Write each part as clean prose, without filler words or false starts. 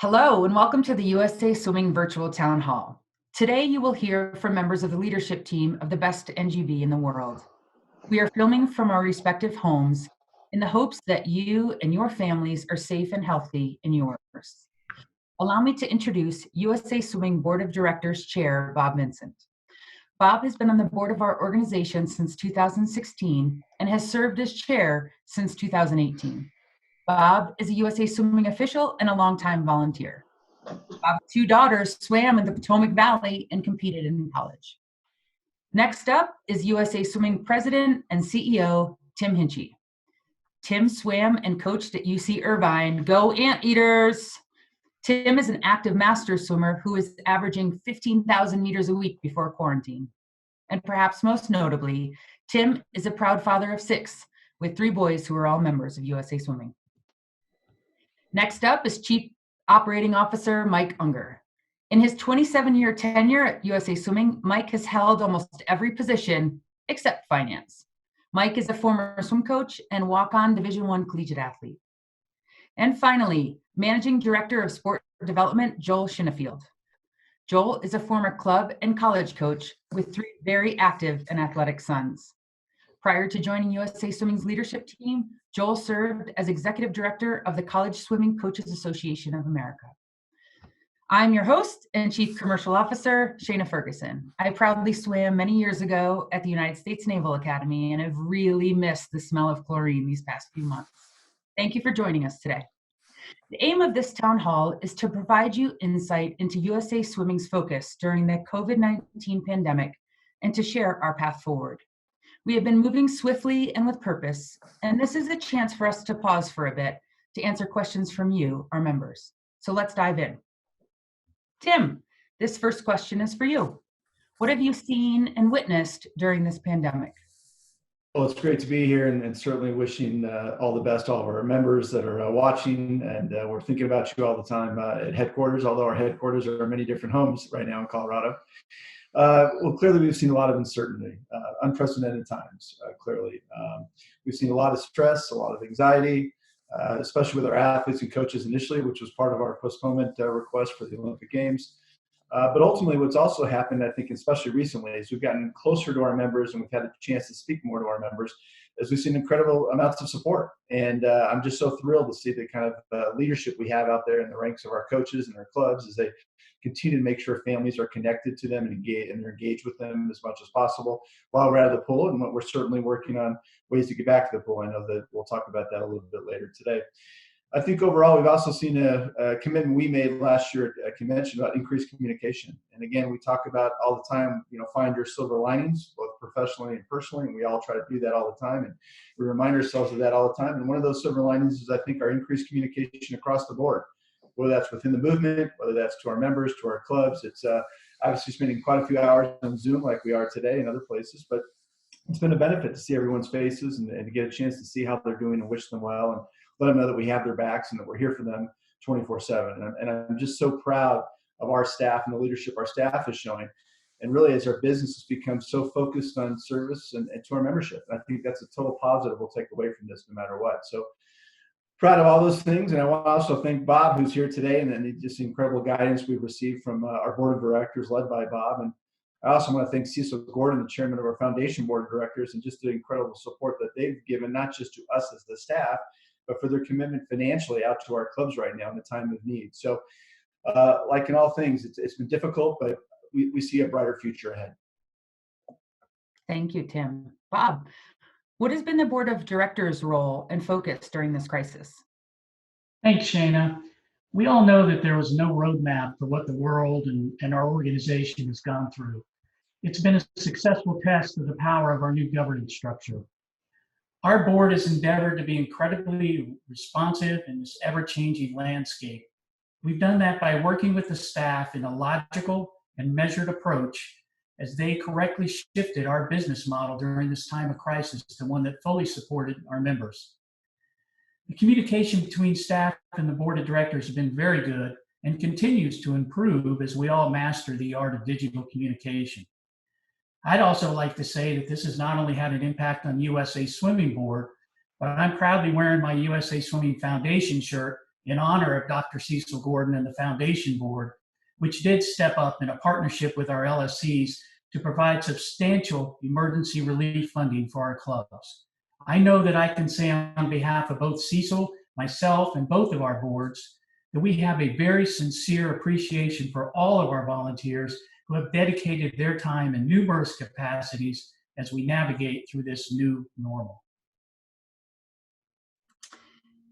Hello, and welcome to the USA Swimming Virtual Town Hall. Today, you will hear from members of the leadership team of the best NGV in the world. We are filming from our respective homes in the hopes that you and your families are safe and healthy in yours. Allow me to introduce USA Swimming Board of Directors Chair, Bob Vincent. Bob has been on the board of our organization since 2016 and has served as chair since 2018. Bob is a USA Swimming official and a longtime volunteer. Bob's two daughters swam in the Potomac Valley and competed in college. Next up is USA Swimming President and CEO, Tim Hinchey. Tim swam and coached at UC Irvine. Go Anteaters! Tim is an active master swimmer who is averaging 15,000 meters a week before quarantine. And perhaps most notably, Tim is a proud father of 6 with 3 boys who are all members of USA Swimming. Next up is Chief Operating Officer Mike Unger. In his 27-year tenure at USA Swimming, Mike has held almost every position except finance. Mike is a former swim coach and walk-on Division I collegiate athlete. And finally, Managing Director of Sport Development, Joel Shinnefield. Joel is a former club and college coach with 3 very active and athletic sons. Prior to joining USA Swimming's leadership team, Joel served as Executive Director of the College Swimming Coaches Association of America. I'm your host and Chief Commercial Officer, Shayna Ferguson. I proudly swam many years ago at the United States Naval Academy and have really missed the smell of chlorine these past few months. Thank you for joining us today. The aim of this town hall is to provide you insight into USA Swimming's focus during the COVID-19 pandemic and to share our path forward. We have been moving swiftly and with purpose, and this is a chance for us to pause for a bit to answer questions from you, our members. So let's dive in. Tim, this first question is for you. What have you seen and witnessed during this pandemic? Well, it's great to be here and certainly wishing all the best to all of our members that are watching, and we're thinking about you all the time at headquarters, although our headquarters are many different homes right now in Colorado. Well, clearly we've seen a lot of uncertainty, unprecedented times, clearly. We've seen a lot of stress, a lot of anxiety, especially with our athletes and coaches initially, which was part of our postponement request for the Olympic Games. But ultimately, what's also happened, I think, especially recently, is we've gotten closer to our members and we've had a chance to speak more to our members as we've seen incredible amounts of support. And I'm just so thrilled to see the kind of leadership we have out there in the ranks of our coaches and our clubs as they continue to make sure families are connected to them and they're engaged with them as much as possible while we're out of the pool. And we're certainly working on ways to get back to the pool. I know that we'll talk about that a little bit later today. I think overall, we've also seen a commitment we made last year at a convention about increased communication. And again, we talk about all the time, find your silver linings, both professionally and personally. And we all try to do that all the time. And we remind ourselves of that all the time. And one of those silver linings is, I think, our increased communication across the board, whether that's within the movement, whether that's to our members, to our clubs. It's obviously spending quite a few hours on Zoom like we are today and other places, but it's been a benefit to see everyone's faces and to get a chance to see how they're doing and wish them well and let them know that we have their backs and that we're here for them 24/7. And I'm just so proud of our staff and the leadership our staff is showing. And really, as our business has become so focused on service and to our membership, I think that's a total positive we'll take away from this no matter what. So proud of all those things. And I want to also thank Bob, who's here today, and just the incredible guidance we've received from our board of directors led by Bob. And I also want to thank Cecil Gordon, the chairman of our foundation board of directors, and just the incredible support that they've given, not just to us as the staff, but for their commitment financially out to our clubs right now in the time of need. So like in all things, it's been difficult, but we see a brighter future ahead. Thank you, Tim. Bob, what has been the board of directors' role and focus during this crisis? Thanks, Shayna. We all know that there was no roadmap for what the world and our organization has gone through. It's been a successful test of the power of our new governance structure. Our board has endeavored to be incredibly responsive in this ever-changing landscape. We've done that by working with the staff in a logical and measured approach as they correctly shifted our business model during this time of crisis to one that fully supported our members. The communication between staff and the board of directors has been very good and continues to improve as we all master the art of digital communication. I'd also like to say that this has not only had an impact on USA Swimming Board, but I'm proudly wearing my USA Swimming Foundation shirt in honor of Dr. Cecil Gordon and the Foundation Board, which did step up in a partnership with our LSCs to provide substantial emergency relief funding for our clubs. I know that I can say on behalf of both Cecil, myself, and both of our boards that we have a very sincere appreciation for all of our volunteers who have dedicated their time in numerous capacities as we navigate through this new normal.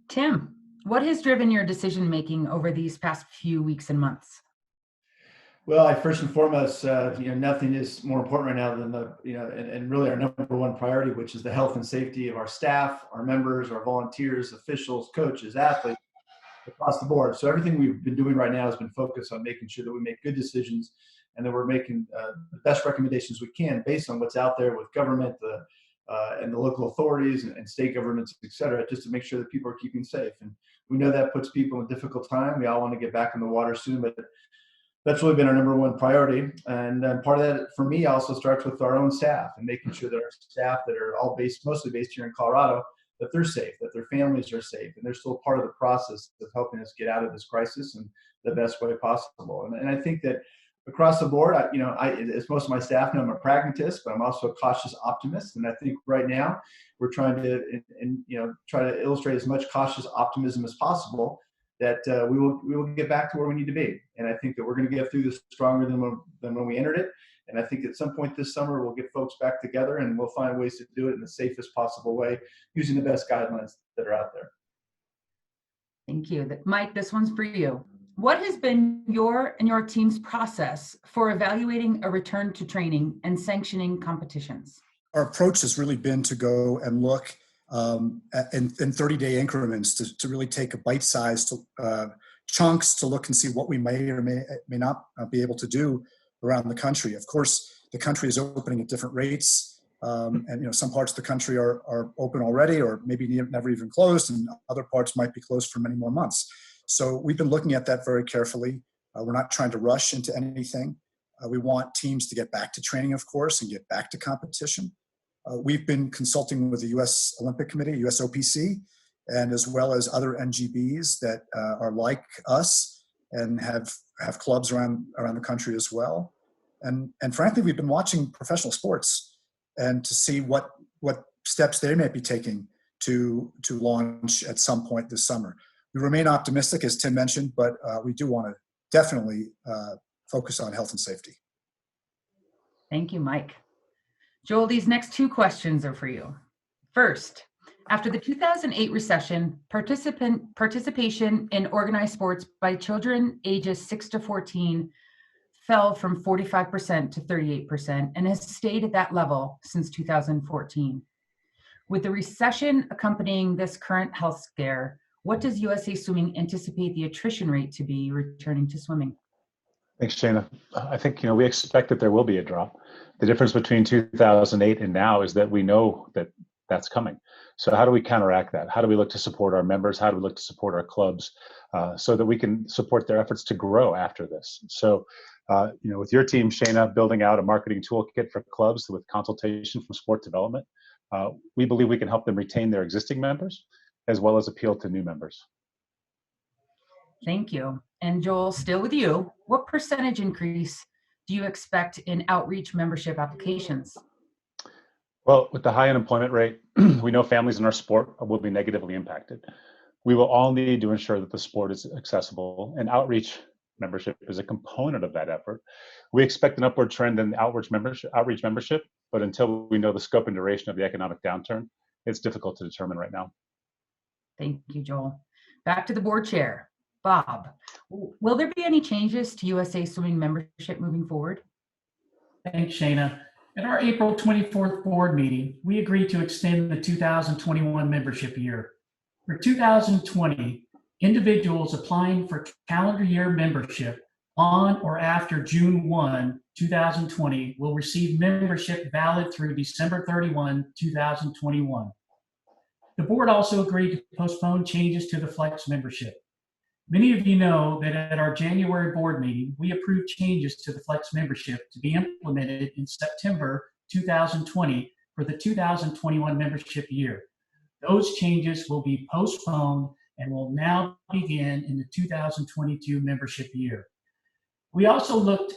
Tim, what has driven your decision-making over these past few weeks and months? Well, first and foremost, nothing is more important right now than and really our number one priority, which is the health and safety of our staff, our members, our volunteers, officials, coaches, athletes, across the board. So everything we've been doing right now has been focused on making sure that we make good decisions and that we're making the best recommendations we can based on what's out there with government, and the local authorities and state governments, et cetera, just to make sure that people are keeping safe. And we know that puts people in a difficult time. We all want to get back in the water soon, but that's really been our number one priority. And part of that for me also starts with our own staff and making sure that our staff that are all mostly based here in Colorado, that they're safe, that their families are safe, and they're still part of the process of helping us get out of this crisis in the best way possible. And I think that across the board, as most of my staff know, I'm a pragmatist, but I'm also a cautious optimist. And I think right now we're trying to, try to illustrate as much cautious optimism as possible that we will get back to where we need to be. And I think that we're going to get through this stronger than when we entered it. And I think at some point this summer, we'll get folks back together and we'll find ways to do it in the safest possible way using the best guidelines that are out there. Thank you. Mike, this one's for you. What has been your and your team's process for evaluating a return to training and sanctioning competitions? Our approach has really been to go and look in 30-day increments to really take a bite-sized chunks to look and see what we may or may not be able to do around the country. Of course, the country is opening at different rates, and some parts of the country are open already, or maybe never even closed, and other parts might be closed for many more months. So we've been looking at that very carefully. We're not trying to rush into anything. We want teams to get back to training, of course, and get back to competition. We've been consulting with the U.S. Olympic Committee, U.S. OPC, and as well as other NGBs that are like us and have clubs around the country as well. And frankly, we've been watching professional sports and to see what steps they may be taking to launch at some point this summer. We remain optimistic, as Tim mentioned, but we do want to definitely focus on health and safety. Thank you, Mike. Joel, these next two questions are for you. First, after the 2008 recession, participation in organized sports by children ages 6 to 14 fell from 45% to 38% and has stayed at that level since 2014. With the recession accompanying this current health scare, what does USA Swimming anticipate the attrition rate to be returning to swimming? Thanks, Shana. I think we expect that there will be a drop. The difference between 2008 and now is that we know that that's coming. So how do we counteract that? How do we look to support our members? How do we look to support our clubs so that we can support their efforts to grow after this? So, with your team, Shana, building out a marketing toolkit for clubs with consultation from sport development, we believe we can help them retain their existing members as well as appeal to new members. Thank you. And Joel, still with you, what percentage increase do you expect in outreach membership applications? Well, with the high unemployment rate, we know families in our sport will be negatively impacted. We will all need to ensure that the sport is accessible, and outreach membership is a component of that effort. We expect an upward trend in outreach membership, but until we know the scope and duration of the economic downturn, it's difficult to determine right now. Thank you, Joel. Back to the board chair. Bob, will there be any changes to USA Swimming membership moving forward? Thanks, Shana. At our April 24th board meeting, we agreed to extend the 2021 membership year. For 2020, individuals applying for calendar year membership on or after June 1, 2020 will receive membership valid through December 31, 2021. The board also agreed to postpone changes to the Flex membership. Many of you know that at our January board meeting, we approved changes to the Flex membership to be implemented in September 2020 for the 2021 membership year. Those changes will be postponed and will now begin in the 2022 membership year. We also looked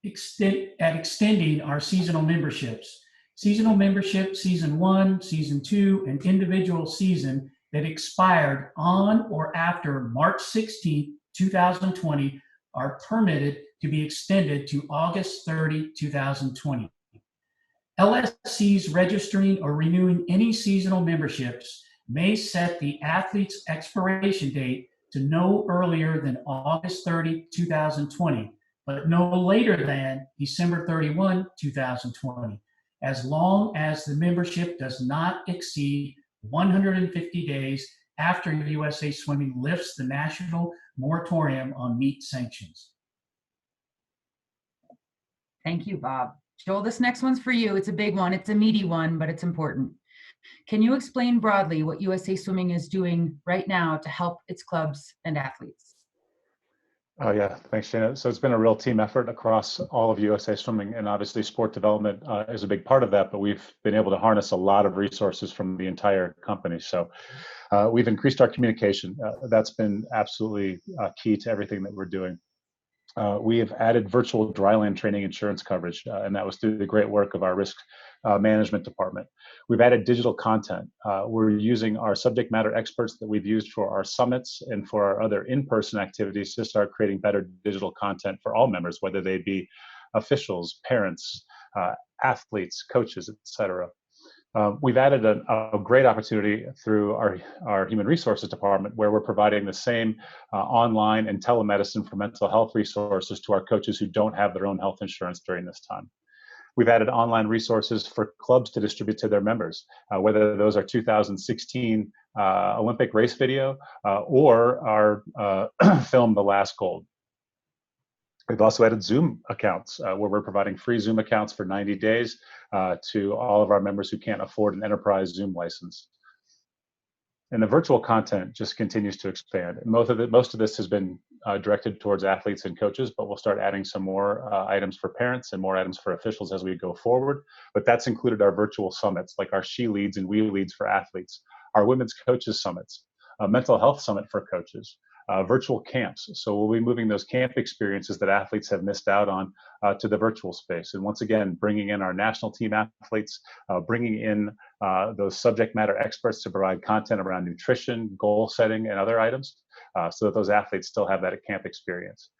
at extending our seasonal memberships. Seasonal membership, season 1, season 2, and individual season that expired on or after March 16, 2020 are permitted to be extended to August 30, 2020. LSCs registering or renewing any seasonal memberships may set the athlete's expiration date to no earlier than August 30, 2020, but no later than December 31, 2020, as long as the membership does not exceed 150 days after USA Swimming lifts the national moratorium on meat sanctions. Thank you, Bob. Joel, this next one's for you. It's a big one. It's a meaty one, but it's important. Can you explain broadly what USA Swimming is doing right now to help its clubs and athletes? Oh yeah, thanks, Shana. So it's been a real team effort across all of USA Swimming, and obviously sport development is a big part of that, but we've been able to harness a lot of resources from the entire company. So we've increased our communication. That's been absolutely key to everything that we're doing. We have added virtual dryland training insurance coverage, and that was through the great work of our risk management department. We've added digital content. We're using our subject matter experts that we've used for our summits and for our other in-person activities to start creating better digital content for all members, whether they be officials, parents, athletes, coaches, etc. We've added a great opportunity through our human resources department, where we're providing the same online and telemedicine for mental health resources to our coaches who don't have their own health insurance during this time. We've added online resources for clubs to distribute to their members, whether those are 2016 Olympic race video or our film, The Last Gold. We've also added Zoom accounts where we're providing free Zoom accounts for 90 days to all of our members who can't afford an enterprise Zoom license. And the virtual content just continues to expand. Most of this has been directed towards athletes and coaches, but we'll start adding some more items for parents and more items for officials as we go forward. But that's included our virtual summits, like our She Leads and We Leads for athletes, our Women's Coaches Summits, a mental health summit for coaches, virtual camps. So we'll be moving those camp experiences that athletes have missed out on to the virtual space. And once again, bringing in our national team athletes, bringing in those subject matter experts to provide content around nutrition, goal setting, and other items so that those athletes still have that camp experience.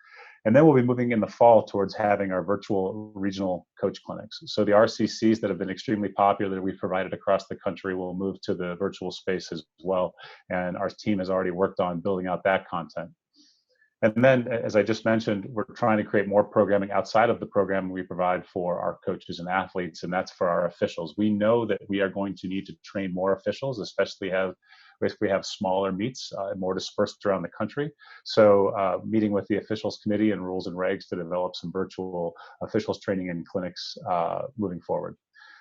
And then we'll be moving in the fall towards having our virtual regional coach clinics. So the RCCs that have been extremely popular that we've provided across the country will move to the virtual space as well. And our team has already worked on building out that content. And then, as I just mentioned, we're trying to create more programming outside of the program we provide for our coaches and athletes, and that's for our officials. We know that we are going to need to train more officials, especially if we have smaller meets and more dispersed around the country. So meeting with the officials committee and rules and regs to develop some virtual officials training and clinics moving forward.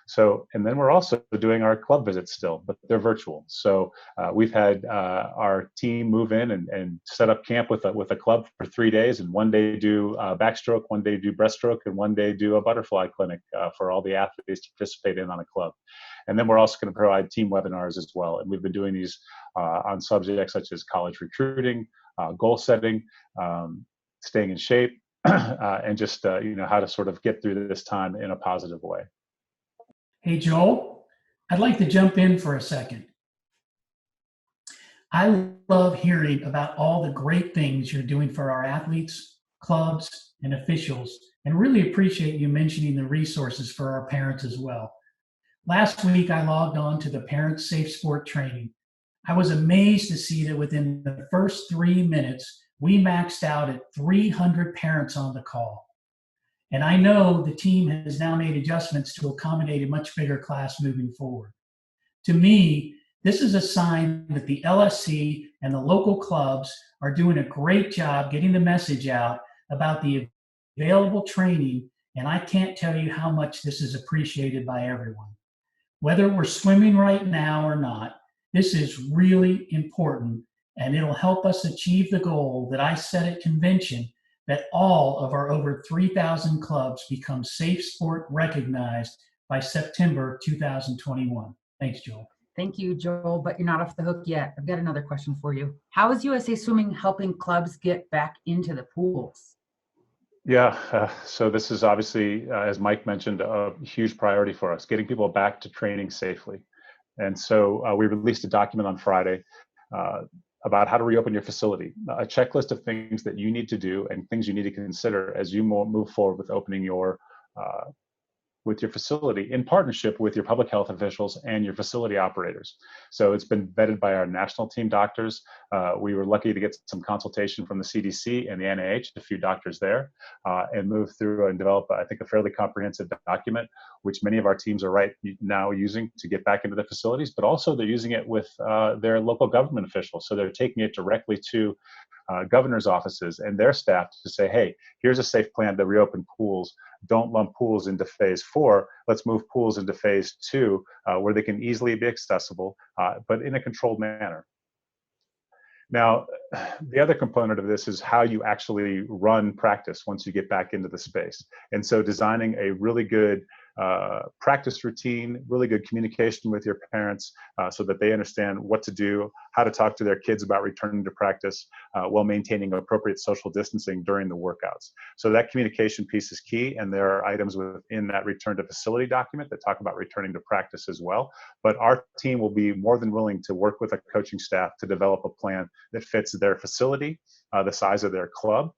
So, and then we're also doing our club visits still, but they're virtual. So we've had our team move in and set up camp with a club for 3 days, and one day do backstroke, one day do breaststroke, and one day do a butterfly clinic for all the athletes to participate in on a club. And then we're also going to provide team webinars as well. And we've been doing these on subjects such as college recruiting, goal setting, staying in shape, and just how to sort of get through this time in a positive way. Hey, Joel, I'd like to jump in for a second. I love hearing about all the great things you're doing for our athletes, clubs, and officials, and really appreciate you mentioning the resources for our parents as well. Last week, I logged on to the Parents Safe Sport training. I was amazed to see that within the first 3 minutes, we maxed out at 300 parents on the call. And I know the team has now made adjustments to accommodate a much bigger class moving forward. To me, this is a sign that the LSC and the local clubs are doing a great job getting the message out about the available training, and I can't tell you how much this is appreciated by everyone. Whether we're swimming right now or not, this is really important, and it'll help us achieve the goal that I set at convention, that all of our over 3,000 clubs become Safe Sport recognized by September 2021. Thanks, Joel. Thank you, Joel, but you're not off the hook yet. I've got another question for you. How is USA Swimming helping clubs get back into the pools? Yeah, so this is obviously, as Mike mentioned, a huge priority for us, getting people back to training safely. And so we released a document on Friday uh, about how to reopen your facility, a checklist of things that you need to do and things you need to consider as you move forward with opening uh, with your facility in partnership with your public health officials and your facility operators. So it's been vetted by our national team doctors. We were lucky to get some consultation from the CDC and the NIH, a few doctors there, and move through and develop, I think, a fairly comprehensive document, which many of our teams are right now using to get back into the facilities, but also they're using it with their local government officials. So they're taking it directly to governor's offices and their staff to say, hey, here's a safe plan to reopen pools. Don't lump pools into phase 4. Let's move pools into phase 2, where they can easily be accessible, but in a controlled manner. Now, the other component of this is how you actually run practice once you get back into the space. And so designing a really good practice routine, really good communication with your parents so that they understand what to do, how to talk to their kids about returning to practice while maintaining appropriate social distancing during the workouts. So that communication piece is key, and there are items within that return to facility document that talk about returning to practice as well. But our team will be more than willing to work with a coaching staff to develop a plan that fits their facility, the size of their club,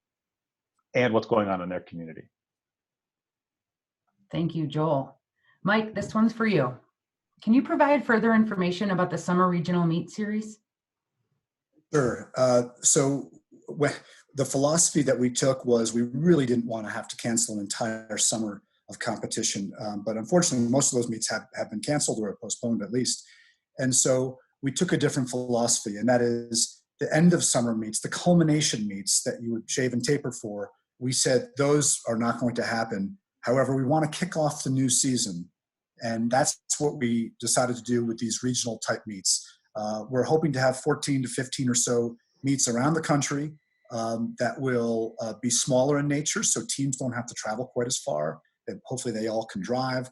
and what's going on in their community. Thank you, Joel. Mike, this one's for you. Can you provide further information about the Summer Regional Meet Series? Sure. The philosophy that we took was we really didn't want to have to cancel an entire summer of competition. But unfortunately, most of those meets have been canceled or postponed at least. And so we took a different philosophy, and that is the end of summer meets, the culmination meets that you would shave and taper for. We said those are not going to happen. However, we want to kick off the new season. And that's what we decided to do with these regional type meets. We're hoping to have 14 to 15 or so meets around the country that will be smaller in nature, so teams don't have to travel quite as far. And hopefully they all can drive,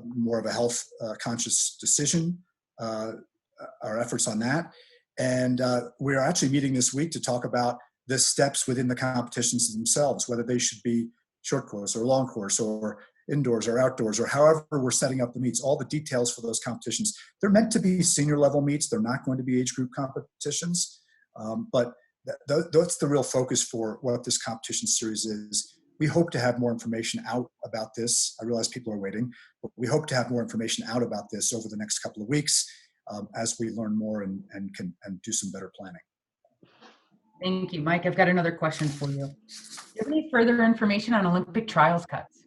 more of a health conscious decision, our efforts on that. And we're actually meeting this week to talk about the steps within the competitions themselves, whether they should be short course or long course or indoors or outdoors or however we're setting up the meets, all the details for those competitions. They're meant to be senior level meets. They're not going to be age group competitions. But that's the real focus for what this competition series is. We hope to have more information out about this. I realize people are waiting, but we hope to have more information out about this over the next couple of weeks as we learn more and can do some better planning. Thank you, Mike. I've got another question for you. Do you have any further information on Olympic trials cuts?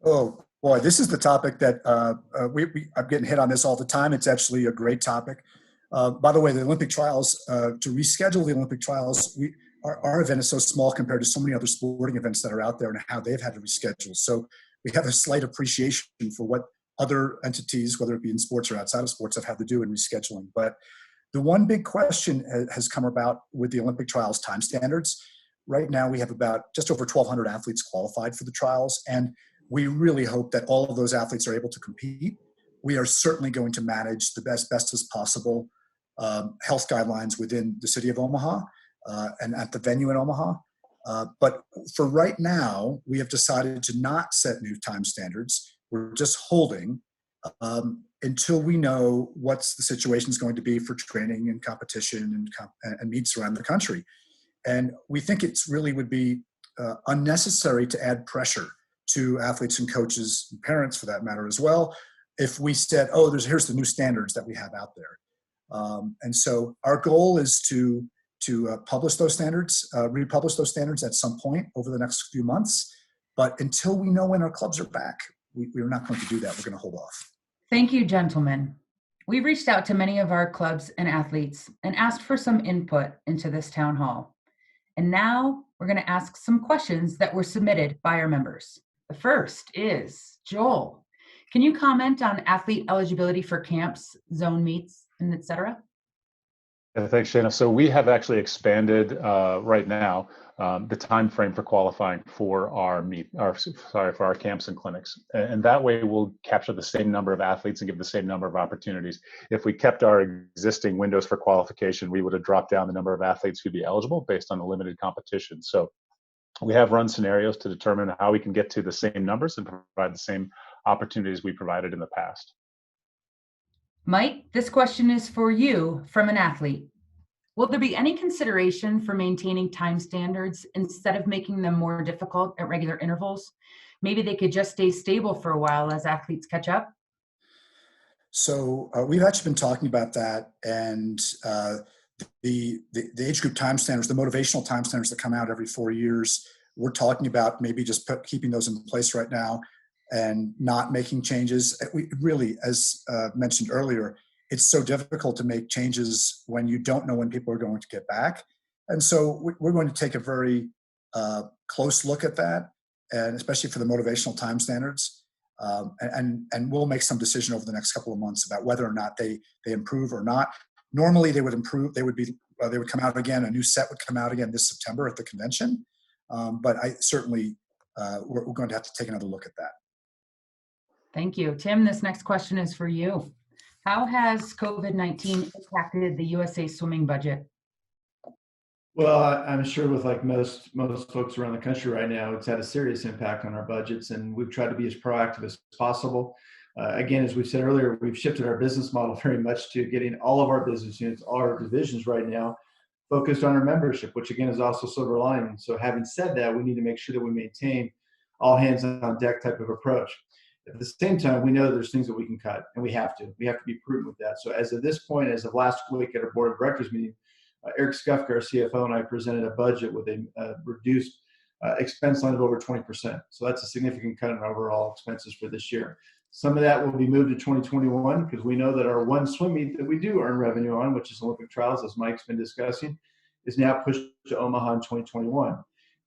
Oh boy, this is the topic that I'm getting hit on this all the time. It's actually a great topic. By the way, the Olympic trials, to reschedule the Olympic trials, our event is so small compared to so many other sporting events that are out there and how they've had to reschedule. So we have a slight appreciation for what other entities, whether it be in sports or outside of sports, have had to do in rescheduling. But the one big question has come about with the Olympic trials time standards. Right now, we have about just over 1,200 athletes qualified for the trials, and we really hope that all of those athletes are able to compete. We are certainly going to manage the best as possible health guidelines within the city of Omaha and at the venue in Omaha. But for right now, we have decided to not set new time standards. We're just holding until we know what's the situation is going to be for training and competition and meets around the country. And we think it's really would be unnecessary to add pressure to athletes and coaches and parents for that matter as well if we said, oh, here's the new standards that we have out there. And so our goal is to publish those standards, republish those standards at some point over the next few months. But until we know when our clubs are back, we're not going to do that. We're going to hold off. Thank you, gentlemen. We've reached out to many of our clubs and athletes and asked for some input into this town hall. And now we're going to ask some questions that were submitted by our members. The first is, Joel, can you comment on athlete eligibility for camps, zone meets, and et cetera? Yeah, thanks, Shana. So we have actually expanded right now the time frame for qualifying for for our camps and clinics, and that way we'll capture the same number of athletes and give the same number of opportunities. If we kept our existing windows for qualification, we would have dropped down the number of athletes who'd be eligible based on the limited competition. So we have run scenarios to determine how we can get to the same numbers and provide the same opportunities we provided in the past. Mike, this question is for you from an athlete. Will there be any consideration for maintaining time standards instead of making them more difficult at regular intervals? Maybe they could just stay stable for a while as athletes catch up? So we've actually been talking about that, and the age group time standards, the motivational time standards that come out every 4 years, we're talking about maybe just keeping those in place right now and not making changes. We really, as mentioned earlier, it's so difficult to make changes when you don't know when people are going to get back. And so we're going to take a very close look at that, and especially for the motivational time standards. And we'll make some decision over the next couple of months about whether or not they improve or not. Normally they would improve. They would come out again. A new set would come out again this September at the convention. But I certainly we're going to have to take another look at that. Thank you. Tim, this next question is for you. How has COVID-19 impacted the USA Swimming budget? Well, I'm sure with like most folks around the country right now, it's had a serious impact on our budgets, and we've tried to be as proactive as possible. Again, as we said earlier, we've shifted our business model very much to getting all of our business units, all our divisions right now, focused on our membership, which again is also silver lining. So having said that, we need to make sure that we maintain all hands on deck type of approach. At the same time, we know there's things that we can cut, and we have to be prudent with that. So as of this point, as of last week at our board of directors meeting, Eric Skufka, our CFO, and I presented a budget with a reduced expense line of over 20%. So that's a significant cut in overall expenses for this year. Some of that will be moved to 2021 because we know that our one swim meet that we do earn revenue on, which is Olympic trials, as Mike's been discussing, is now pushed to Omaha in 2021.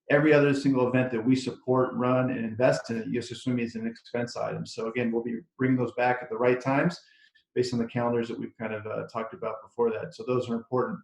Every other single event that we support, run, and invest in at USA Swimming is an expense item. So again, we'll be bringing those back at the right times based on the calendars that we've kind of talked about before that. So those are important.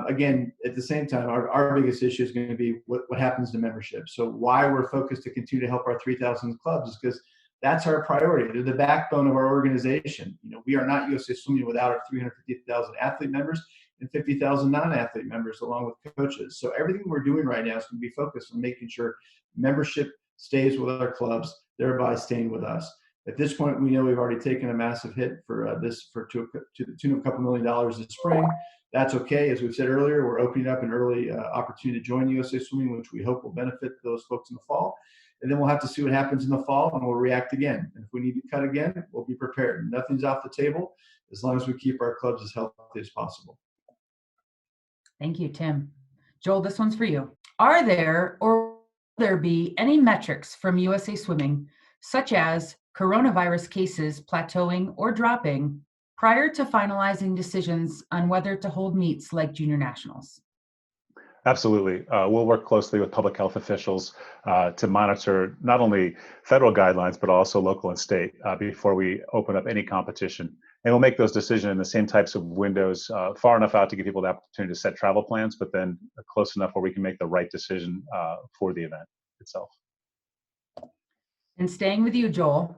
Again, at the same time, our biggest issue is going to be what happens to membership. So why we're focused to continue to help our 3,000 clubs is because that's our priority. They're the backbone of our organization. You know, we are not USA Swimming without our 350,000 athlete members and 50,000 non-athlete members along with coaches. So everything we're doing right now is going to be focused on making sure membership stays with our clubs, thereby staying with us. At this point, we know we've already taken a massive hit for to the tune of a couple $1 million this spring. That's okay. As we've said earlier, we're opening up an early opportunity to join USA Swimming, which we hope will benefit those folks in the fall. And then we'll have to see what happens in the fall, and we'll react again. And if we need to cut again, we'll be prepared. Nothing's off the table as long as we keep our clubs as healthy as possible. Thank you, Tim. Joel, this one's for you. Are there or will there be any metrics from USA Swimming, such as coronavirus cases plateauing or dropping, prior to finalizing decisions on whether to hold meets like junior nationals? Absolutely. We'll work closely with public health officials to monitor not only federal guidelines, but also local and state before we open up any competition. And we'll make those decisions in the same types of windows, far enough out to give people the opportunity to set travel plans, but then close enough where we can make the right decision for the event itself. And staying with you, Joel,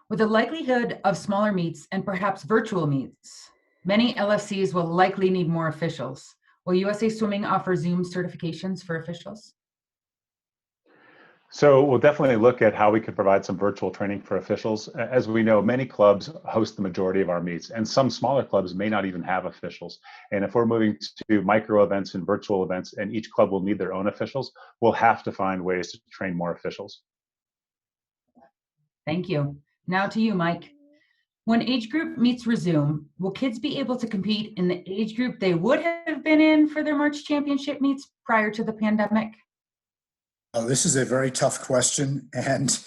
with the likelihood of smaller meets and perhaps virtual meets, many LFCs will likely need more officials. Will USA Swimming offer Zoom certifications for officials? So we'll definitely look at how we could provide some virtual training for officials. As we know, many clubs host the majority of our meets, and some smaller clubs may not even have officials. And if we're moving to micro events and virtual events, and each club will need their own officials, we'll have to find ways to train more officials. Thank you. Now to you, Mike. When age group meets resume, will kids be able to compete in the age group they would have been in for their March championship meets prior to the pandemic? This is a very tough question, and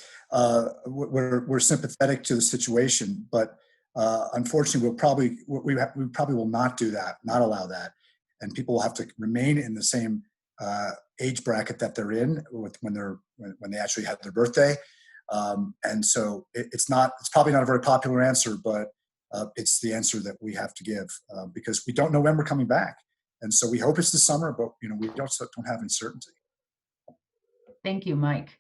we're sympathetic to the situation, but unfortunately, we probably will not do that, not allow that, and people will have to remain in the same age bracket that they're in when they actually had their birthday. And so it's probably not a very popular answer, but it's the answer that we have to give because we don't know when we're coming back. And so we hope it's the summer, but we don't have any certainty. Thank you, Mike.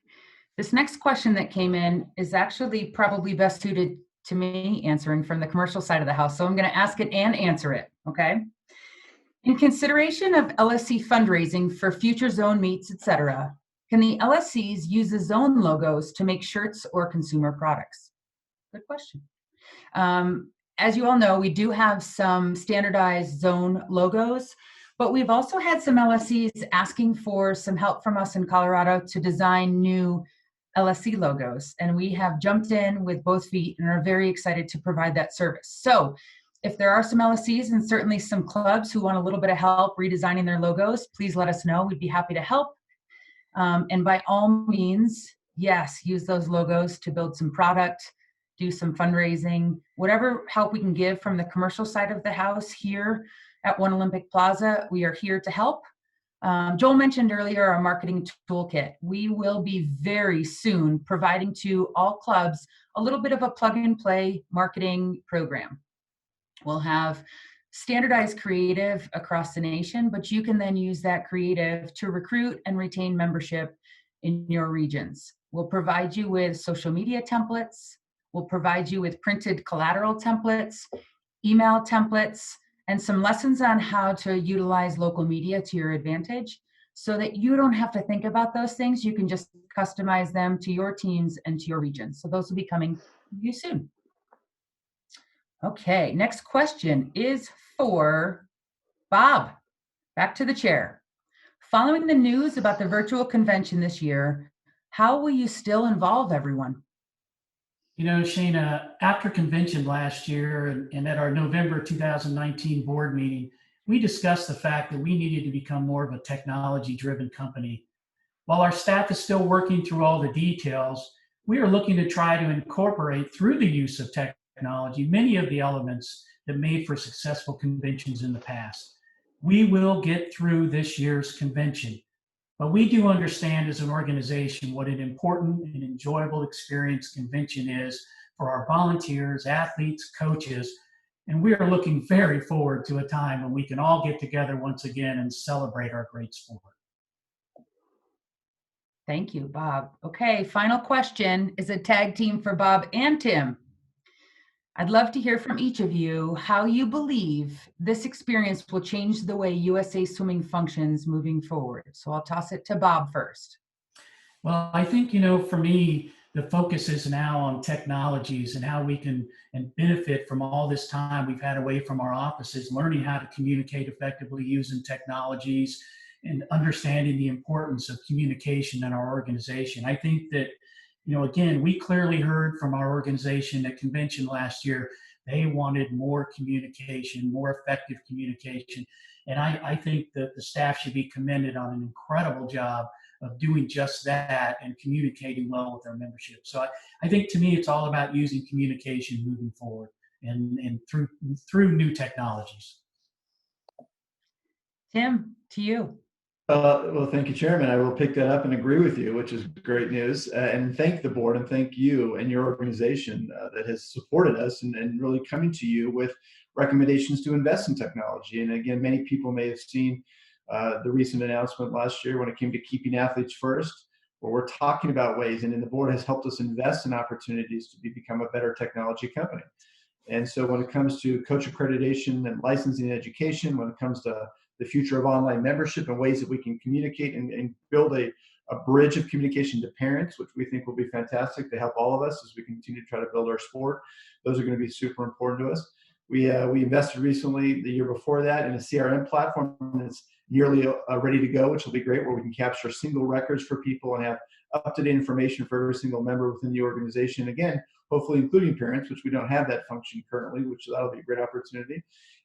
This next question that came in is actually probably best suited to me answering from the commercial side of the house. So I'm going to ask it and answer it, okay? In consideration of LSC fundraising for future zone meets, etc., can the LSCs use the zone logos to make shirts or consumer products? Good question. As you all know, we do have some standardized zone logos, but we've also had some LSCs asking for some help from us in Colorado to design new LSC logos. And we have jumped in with both feet and are very excited to provide that service. So if there are some LSCs and certainly some clubs who want a little bit of help redesigning their logos, please let us know. We'd be happy to help. And by all means, yes, use those logos to build some product, do some fundraising, whatever help we can give from the commercial side of the house here at One Olympic Plaza, we are here to help. Joel mentioned earlier our marketing toolkit. We will be very soon providing to all clubs a little bit of a plug and play marketing program. We'll have standardized creative across the nation, but you can then use that creative to recruit and retain membership in your regions. We'll provide you with social media templates. We'll provide you with printed collateral templates, email templates, and some lessons on how to utilize local media to your advantage so that you don't have to think about those things. You can just customize them to your teams and to your region. So those will be coming to you soon. Okay, next question is for Bob. Back to the chair. Following the news about the virtual convention this year, how will you still involve everyone? Shana, after convention last year and at our November 2019 board meeting, we discussed the fact that we needed to become more of a technology-driven company. While our staff is still working through all the details, we are looking to try to incorporate through the use of technology many of the elements that made for successful conventions in the past. We will get through this year's convention. But we do understand as an organization what an important and enjoyable experience convention is for our volunteers, athletes, coaches, and we are looking very forward to a time when we can all get together once again and celebrate our great sport. Thank you, Bob. Okay, final question is a tag team for Bob and Tim. I'd love to hear from each of you how you believe this experience will change the way USA Swimming functions moving forward. So I'll toss it to Bob first. Well, I think, for me, the focus is now on technologies and how we can benefit from all this time we've had away from our offices, learning how to communicate effectively using technologies and understanding the importance of communication in our organization. I think that again, we clearly heard from our organization at convention last year, they wanted more communication, more effective communication. And I think that the staff should be commended on an incredible job of doing just that and communicating well with our membership. So I think to me, it's all about using communication moving forward and through new technologies. Tim, to you. Well, thank you, Chairman. I will pick that up and agree with you, which is great news. And thank the board and thank you and your organization that has supported us and really coming to you with recommendations to invest in technology. And again, many people may have seen the recent announcement last year when it came to keeping athletes first, where we're talking about ways, and then the board has helped us invest in opportunities to become a better technology company. And so when it comes to coach accreditation and licensing and education, when it comes to the future of online membership and ways that we can communicate and build a bridge of communication to parents, which we think will be fantastic to help all of us as we continue to try to build our sport. Those are going to be super important to us. We invested recently, the year before that, in a CRM platform that's nearly ready to go, which will be great, where we can capture single records for people and have up-to-date information for every single member within the organization. Again, hopefully including parents, which we don't have that function currently, which that'll be a great opportunity.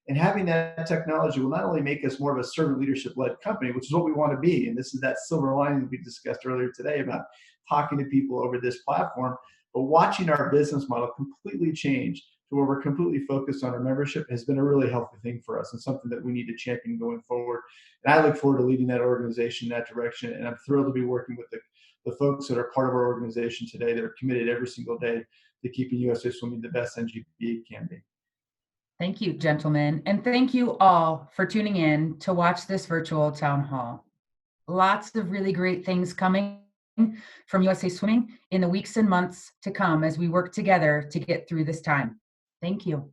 And having that technology will not only make us more of a servant leadership-led company, which is what we want to be, and this is that silver lining that we discussed earlier today about talking to people over this platform, but watching our business model completely change to where we're completely focused on our membership has been a really healthy thing for us and something that we need to champion going forward. And I look forward to leading that organization in that direction, and I'm thrilled to be working with the folks that are part of our organization today that are committed every single day to keeping USA Swimming the best NGB it can be. Thank you, gentlemen. And thank you all for tuning in to watch this virtual town hall. Lots of really great things coming from USA Swimming in the weeks and months to come as we work together to get through this time. Thank you.